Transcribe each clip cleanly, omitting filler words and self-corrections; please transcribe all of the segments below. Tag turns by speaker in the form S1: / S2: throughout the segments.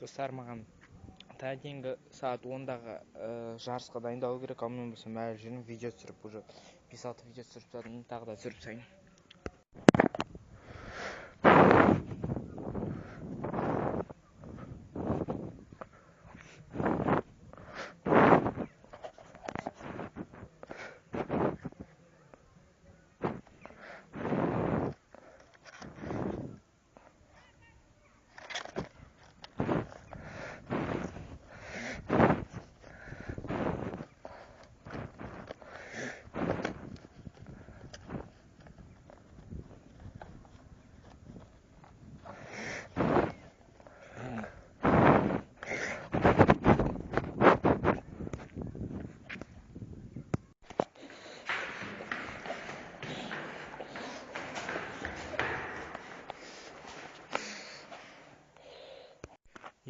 S1: Достар, маған таңертеңгі сағат 10-дағы жарысқа дайындалу керек, ал мен болсам әлі жүрмін, видео түсіріп уже 5-6 видео түсіріп жатырмын, тағы да түсіріп тастайын.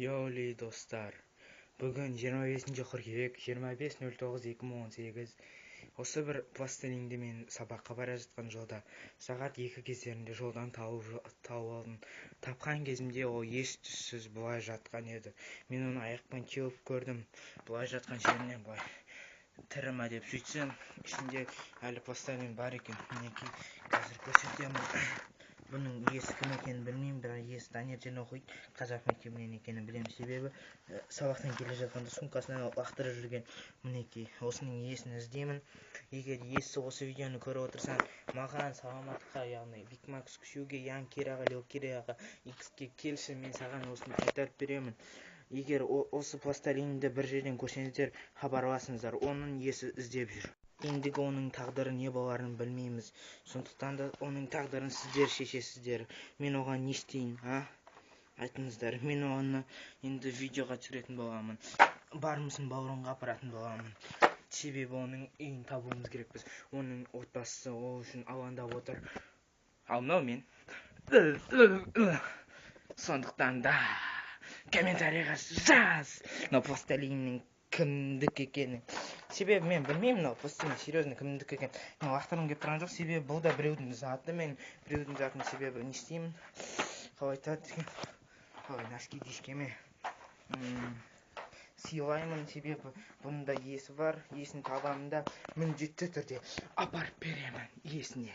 S1: Йоли достар, бүгін 25 қыркүйек 25.09.2018. Осы бір пластилинді мен сабаққа бара жатқан жолда сағат 2 кездерінде жолдан тауып алдым. Тапқан кезімде ол ес-түссіз бұлай жатқан еді. Мен оны аяқпен теуіп көрдім. Бұлай жатқан жерінен бұлай тірі ма деп сөйтсем, ішінде әлі пластилин бар екен. Мінекей, қазір көрсетемін. Бұның иесі кім екенін білмеймін, бірақ иесі таңертең оқиды, қазақ мектебінен екенін білемін. Себебі сабақтан келе жатқанда сумкасынан лақтырып жүрген. Мінекей, осының иесін іздеймін. Егер иесі осы видеоны көріп отырсаң, маған саламатқа, яғни Big Max күшеуге, ян кераға, лел кераға, X-ке келші, мен саған осыны қайтарып беремін. Егер осы пластилинді бір жерден көрсеңіздер, хабарласыңыздар, оның иесі іздеп жүр. Ендігі оның тағдыры не боларын білмейміз. Сондықтан да оның тағдырын сіздер шешесіздер. Мен оған не істейін, айтыңыздар. Мен оны енді видеоға түсіретін боламын. Бармысын бауырыңға апаратын боламын. Себебі оның үйін табуымыз керекпіз. Оның отбасы ол үшін алаңдап отыр. Ал мынау мен. Сондықтан да комментарийға жаз. Но пластилиннің кімдікі екенін. Себебі мен білмеймін, мынау пластилин серьезно кімдікі екенін. Мен лақтырғым келіп тұрған жоқ, себебі бұл да біреудің заты. Мен біреудің затын себебі не істеймін? Қалай айтады екен? Ой, носки-дишкеме сыйлаймын, себебі бұның да иесі бар. Иесін табамын да міндетті түрде апарып беремін иесіне.